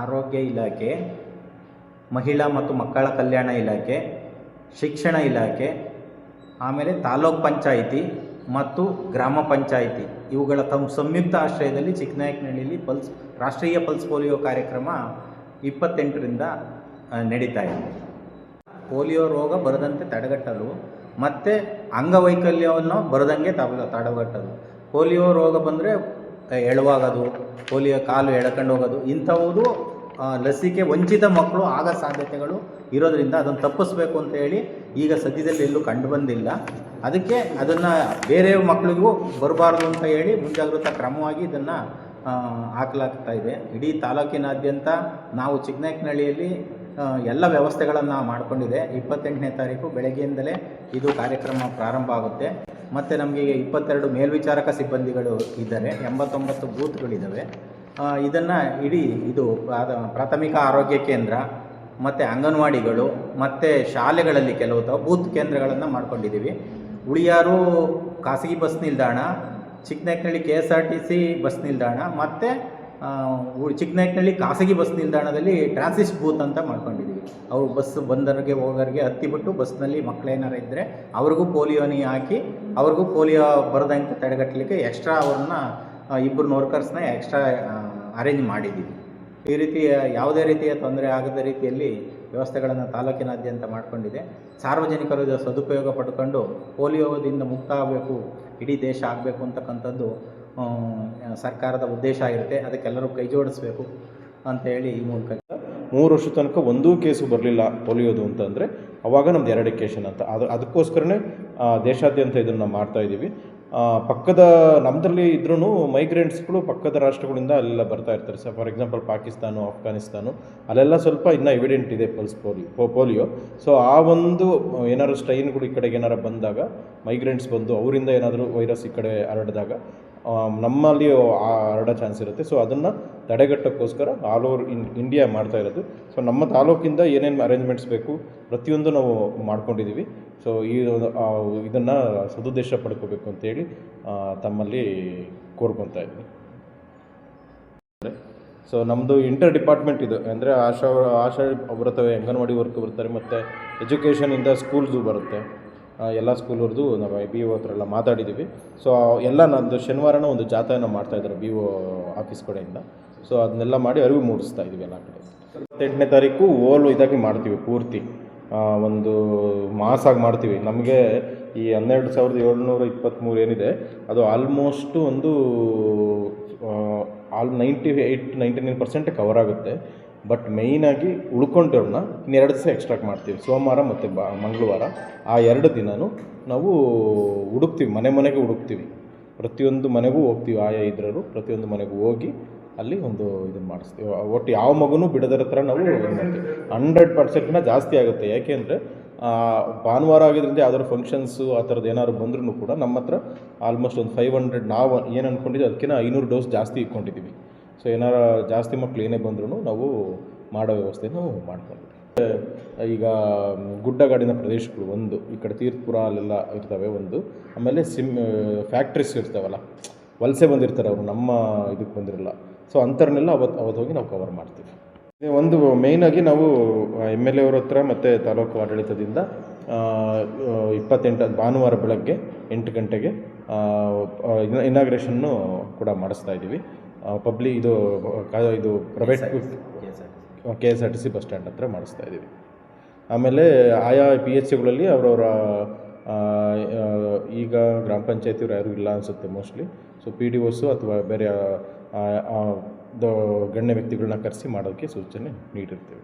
ಆರೋಗ್ಯ ಇಲಾಖೆ, ಮಹಿಳಾ ಮತ್ತು ಮಕ್ಕಳ ಕಲ್ಯಾಣ ಇಲಾಖೆ, ಶಿಕ್ಷಣ ಇಲಾಖೆ, ಆಮೇಲೆ ತಾಲೂಕ್ ಪಂಚಾಯಿತಿ ಮತ್ತು ಗ್ರಾಮ ಪಂಚಾಯಿತಿ ಇವುಗಳ ಸಂಯುಕ್ತ ಆಶ್ರಯದಲ್ಲಿ ಚಿಕ್ಕನಾಯಕನಹಳ್ಳಿಯಲ್ಲಿ ರಾಷ್ಟ್ರೀಯ ಪಲ್ಸ್ ಪೋಲಿಯೋ ಕಾರ್ಯಕ್ರಮ 28ರಿಂದ ನಡೀತಾ ಇದೆ. ಪೋಲಿಯೋ ರೋಗ ಬರದಂತೆ ತಡೆಗಟ್ಟಲು ಮತ್ತು ಅಂಗವೈಕಲ್ಯವನ್ನು ಬರದಂಗೆ ತಡೆಗಟ್ಟಲು. ಪೋಲಿಯೋ ರೋಗ ಬಂದರೆ ಎಳವಾಗೋದು, ಪೋಲಿಯೋ ಕಾಲು ಎಳ್ಕೊಂಡು ಹೋಗೋದು, ಇಂಥವುದು ಲಸಿಕೆ ವಂಚಿತ ಮಕ್ಕಳು ಆಗೋ ಸಾಧ್ಯತೆಗಳು ಇರೋದರಿಂದ ಅದನ್ನು ತಪ್ಪಿಸ್ಬೇಕು ಅಂತ ಹೇಳಿ ಈಗ ಸದ್ಯದಲ್ಲಿ ಎಲ್ಲೂ ಕಂಡು ಬಂದಿಲ್ಲ. ಅದಕ್ಕೆ ಅದನ್ನು ಬೇರೆ ಮಕ್ಕಳಿಗೂ ಬರಬಾರ್ದು ಅಂತ ಹೇಳಿ ಮುಂಜಾಗ್ರತಾ ಕ್ರಮವಾಗಿ ಇದನ್ನು ಹಾಕಲಾಗ್ತಾ ಇದೆ. ಇಡೀ ತಾಲೂಕಿನಾದ್ಯಂತ ನಾವು ಚಿಕ್ಕನಾಯಕನಹಳ್ಳಿಯಲ್ಲಿ ಎಲ್ಲ ವ್ಯವಸ್ಥೆಗಳನ್ನು ಮಾಡಿಕೊಂಡಿದೆ. 28ನೇ ತಾರೀಕು ಬೆಳಗ್ಗೆಯಿಂದಲೇ ಇದು ಕಾರ್ಯಕ್ರಮ ಪ್ರಾರಂಭ ಆಗುತ್ತೆ. ಮತ್ತು ನಮಗೆ 22 ಮೇಲ್ವಿಚಾರಕ ಸಿಬ್ಬಂದಿಗಳು ಇದ್ದಾರೆ, 89 ಬೂತ್ಗಳಿದ್ದಾವೆ. ಇದನ್ನು ಇದು ಪ್ರಾಥಮಿಕ ಆರೋಗ್ಯ ಕೇಂದ್ರ ಮತ್ತು ಅಂಗನವಾಡಿಗಳು ಮತ್ತು ಶಾಲೆಗಳಲ್ಲಿ ಕೆಲವು ಬೂತ್ ಕೇಂದ್ರಗಳನ್ನು ಮಾಡ್ಕೊಂಡಿದ್ದೀವಿ. ಉಳಿಯಾರು ಖಾಸಗಿ ಬಸ್ ನಿಲ್ದಾಣ, ಚಿಕ್ಕನಾಯಕನಹಳ್ಳಿ KSRTC ಬಸ್ ನಿಲ್ದಾಣ ಮತ್ತು ಚಿಕ್ಕನಾಯಕನಹಳ್ಳಿ ಖಾಸಗಿ ಬಸ್ ನಿಲ್ದಾಣದಲ್ಲಿ ಟ್ರಾನ್ಸಿಸ್ಟ್ ಬೂತ್ ಅಂತ ಮಾಡ್ಕೊಂಡಿದ್ದೀವಿ. ಅವರು ಬಸ್ ಬಂದವರಿಗೆ ಹೋಗೋರಿಗೆ ಹತ್ತಿಬಿಟ್ಟು ಬಸ್ನಲ್ಲಿ ಮಕ್ಕಳೇನಾರು ಇದ್ದರೆ ಅವ್ರಿಗೂ ಪೋಲಿಯೋನಿ ಹಾಕಿ ಅವ್ರಿಗೂ ಪೋಲಿಯೋ ಬರದಂತೆ ತಡೆಗಟ್ಟಲಿಕ್ಕೆ ಎಕ್ಸ್ಟ್ರಾ ಅವ್ರನ್ನ 2 ವರ್ಕರ್ಸ್ನ ಎಕ್ಸ್ಟ್ರಾ ಅರೇಂಜ್ ಮಾಡಿದ್ದೀವಿ. ಈ ರೀತಿ ಯಾವುದೇ ರೀತಿಯ ತೊಂದರೆ ಆಗದ ರೀತಿಯಲ್ಲಿ ವ್ಯವಸ್ಥೆಗಳನ್ನು ತಾಲೂಕಿನಾದ್ಯಂತ ಮಾಡಿಕೊಂಡಿದೆ. ಸಾರ್ವಜನಿಕರು ಇದರ ಸದುಪಯೋಗ ಪಡ್ಕೊಂಡು ಪೋಲಿಯೋದಿಂದ ಮುಕ್ತ ಆಗಬೇಕು, ಇಡೀ ದೇಶ ಆಗಬೇಕು ಅಂತಕ್ಕಂಥದ್ದು ಸರ್ಕಾರದ ಉದ್ದೇಶ ಆಗಿರುತ್ತೆ. ಅದಕ್ಕೆಲ್ಲರೂ ಕೈ ಜೋಡಿಸ್ಬೇಕು ಅಂತ ಹೇಳಿ ಈ ಮೂಲಕ 3 ವರ್ಷದ ತನಕ ಒಂದೂ ಕೇಸು ಬರಲಿಲ್ಲ ಪೋಲಿಯೋದು ಅಂತಂದರೆ ಆವಾಗ ನಮ್ದು ಎರಡಿಕೇಷನ್ ಅಂತ ಅದಕ್ಕೋಸ್ಕರನೇ ದೇಶಾದ್ಯಂತ ಇದನ್ನು ಮಾಡ್ತಾಯಿದ್ದೀವಿ. ಪಕ್ಕದ ನಮ್ಮದ್ರಲ್ಲಿ ಇದ್ರೂ ಮೈಗ್ರೆಂಟ್ಸ್ಗಳು ಪಕ್ಕದ ರಾಷ್ಟ್ರಗಳಿಂದ ಅಲ್ಲೆಲ್ಲ ಬರ್ತಾ ಇರ್ತಾರೆ. ಫಾರ್ ಎಕ್ಸಾಂಪಲ್ ಪಾಕಿಸ್ತಾನ, ಅಫ್ಘಾನಿಸ್ತಾನ ಅಲ್ಲೆಲ್ಲ ಸ್ವಲ್ಪ ಇನ್ನೂ ಎವಿಡೆಂಟ್ ಇದೆ ಪೋಲಿಯೋ. ಸೊ ಆ ಒಂದು ಏನಾದ್ರು ಸ್ಟ್ರೈನ್ಗಳು ಈ ಕಡೆಗೆ ಏನಾರು ಬಂದಾಗ ಮೈಗ್ರೆಂಟ್ಸ್ ಬಂದು ಅವರಿಂದ ಏನಾದರೂ ವೈರಸ್ ಈ ಕಡೆ ಹರಡಿದಾಗ ನಮ್ಮಲ್ಲಿ ಹರಡೋ ಚಾನ್ಸ್ ಇರುತ್ತೆ. ಸೊ ಅದನ್ನು ತಡೆಗಟ್ಟೋಕ್ಕೋಸ್ಕರ ಆಲ್ ಓವರ್ ಇಂಡಿಯಾ ಮಾಡ್ತಾ ಇರೋದು. ಸೊ ನಮ್ಮ ತಾಲೂಕಿಂದ ಏನೇನು ಅರೇಂಜ್ಮೆಂಟ್ಸ್ ಬೇಕು ಪ್ರತಿಯೊಂದು ನಾವು ಮಾಡ್ಕೊಂಡಿದ್ದೀವಿ. ಸೊ ಇದನ್ನು ಸದುದ್ದೇಶ ಪಡ್ಕೋಬೇಕು ಅಂತೇಳಿ ತಮ್ಮಲ್ಲಿ ಕೋರ್ಕೊತಾ ಇದ್ದೀನಿ. ಸೊ ನಮ್ಮದು ಇಂಟರ್ ಡಿಪಾರ್ಟ್ಮೆಂಟ್ ಇದು ಅಂದರೆ ಆಶಾ ಬರ್ತವೆ, ಅಂಗನವಾಡಿ ವರ್ಕ್ ಬರ್ತಾರೆ, ಮತ್ತು ಎಜುಕೇಷನಿಂದ ಸ್ಕೂಲ್ದು ಬರುತ್ತೆ. ಎಲ್ಲ ಸ್ಕೂಲವ್ರದ್ದು ನಾವು BO ಹತ್ರ ಎಲ್ಲ ಮಾತಾಡಿದ್ದೀವಿ. ಸೊ ಎಲ್ಲ ನಂದು ಶನಿವಾರನ ಒಂದು ಜಾಥಾನ ಮಾಡ್ತಾಯಿದ್ದಾರೆ BO ಆಫೀಸ್ ಕಡೆಯಿಂದ. ಸೊ ಅದನ್ನೆಲ್ಲ ಮಾಡಿ ಅರಿವು ಮೂಡಿಸ್ತಾ ಇದ್ದೀವಿ ಎಲ್ಲ ಕಡೆ. 28ನೇ ತಾರೀಕು ಓಲು ಇದಾಗಿ ಮಾಡ್ತೀವಿ, ಪೂರ್ತಿ ಒಂದು ಮಾಸಾಗಿ ಮಾಡ್ತೀವಿ. ನಮಗೆ ಈ 12,723 ಏನಿದೆ ಅದು ಆಲ್ಮೋಸ್ಟು ಒಂದು 98-99% ಕವರ್ ಆಗುತ್ತೆ. ಬಟ್ ಮೇಯ್ನಾಗಿ ಉಳ್ಕೊಂಡಿರೋನ್ನ 2 ದಿವಸ ಎಕ್ಸ್ಟ್ರಾಕ್ಟ್ ಮಾಡ್ತೀವಿ, ಸೋಮವಾರ ಮತ್ತು ಮಂಗಳವಾರ. ಆ 2 ದಿನವೂ ನಾವು ಹುಡುಕ್ತೀವಿ, ಮನೆಗೆ ಹುಡುಕ್ತೀವಿ. ಪ್ರತಿಯೊಂದು ಮನೆಗೂ ಹೋಗ್ತೀವಿ, ಆಯಾ ಇದ್ರೂ ಪ್ರತಿಯೊಂದು ಮನೆಗೂ ಹೋಗಿ ಅಲ್ಲಿ ಒಂದು ಇದನ್ನು ಮಾಡಿಸ್ತೀವಿ. ಒಟ್ಟು ಯಾವ ಮಗುನೂ ಬಿಡೋದರ ಥರ ನಾವು ಇದು ಮಾಡ್ತೀವಿ. 100%ನ ಜಾಸ್ತಿ ಆಗುತ್ತೆ. ಯಾಕೆಂದರೆ ಭಾನುವಾರ ಆಗಿದ್ದರಿಂದ ಯಾವ್ದಾದ್ರು ಫಂಕ್ಷನ್ಸು ಆ ಥರದ್ದು ಏನಾದ್ರು ಬಂದ್ರೂ ಕೂಡ ನಮ್ಮ ಹತ್ರ ಆಲ್ಮೋಸ್ಟ್ ಒಂದು 500 ನಾವು ಏನು ಅಂದ್ಕೊಂಡಿದ್ದೀವಿ ಅದಕ್ಕಿಂತ 500 ಡೋಸ್ ಜಾಸ್ತಿ ಇಟ್ಕೊಂಡಿದ್ದೀವಿ. ಸೊ ಏನಾರು ಜಾಸ್ತಿ ಮಕ್ಕಳು ಏನೇ ಬಂದ್ರೂ ನಾವು ಮಾಡೋ ವ್ಯವಸ್ಥೆನೂ ಮಾಡ್ಕೊಂಡಿದ್ದೀವಿ. ಈಗ ಗುಡ್ಡಗಾಡಿನ ಪ್ರದೇಶಗಳು ಒಂದು ಈ ಕಡೆ ತೀರ್ಥಪುರ ಅಲ್ಲೆಲ್ಲ ಇರ್ತವೆ ಒಂದು, ಆಮೇಲೆ ಫ್ಯಾಕ್ಟ್ರೀಸ್ ಇರ್ತಾವಲ್ಲ, ವಲಸೆ ಬಂದಿರ್ತಾರೆ ಅವರು, ನಮ್ಮ ಇದಕ್ಕೆ ಬಂದಿರಲ್ಲ. ಸೊ ಅಂಥವ್ರನ್ನೆಲ್ಲ ಅವತ್ತು ಹೋಗಿ ನಾವು ಕವರ್ ಮಾಡ್ತೀವಿ. ಒಂದು ಮೇಯ್ನಾಗಿ ನಾವು MLA ಅವ್ರ ಹತ್ರ ಮತ್ತು ತಾಲೂಕು ಆಡಳಿತದಿಂದ 28 ಭಾನುವಾರ ಬೆಳಗ್ಗೆ 8 ಗಂಟೆಗೆ ಇನಾಗ್ರೇಷನ್ನು ಕೂಡ ಮಾಡಿಸ್ತಾ ಇದ್ದೀವಿ. ಇದು ಪ್ರೈವೇಟ್ KSRTC ಬಸ್ ಸ್ಟ್ಯಾಂಡ್ ಹತ್ರ ಮಾಡಿಸ್ತಾ ಇದ್ದೀವಿ. ಆಮೇಲೆ ಆಯಾ PHCಗಳಲ್ಲಿ ಅವರವರ ಈಗ ಗ್ರಾಮ ಪಂಚಾಯತಿಯವ್ರು ಯಾರೂ ಇಲ್ಲ ಅನಿಸುತ್ತೆ ಮೋಸ್ಟ್ಲಿ. ಸೊ PDOs ಅಥವಾ ಬೇರೆ ಗಣ್ಯ ವ್ಯಕ್ತಿಗಳನ್ನ ಕರೆಸಿ ಮಾಡೋಕ್ಕೆ ಸೂಚನೆ ನೀಡಿರ್ತೀವಿ.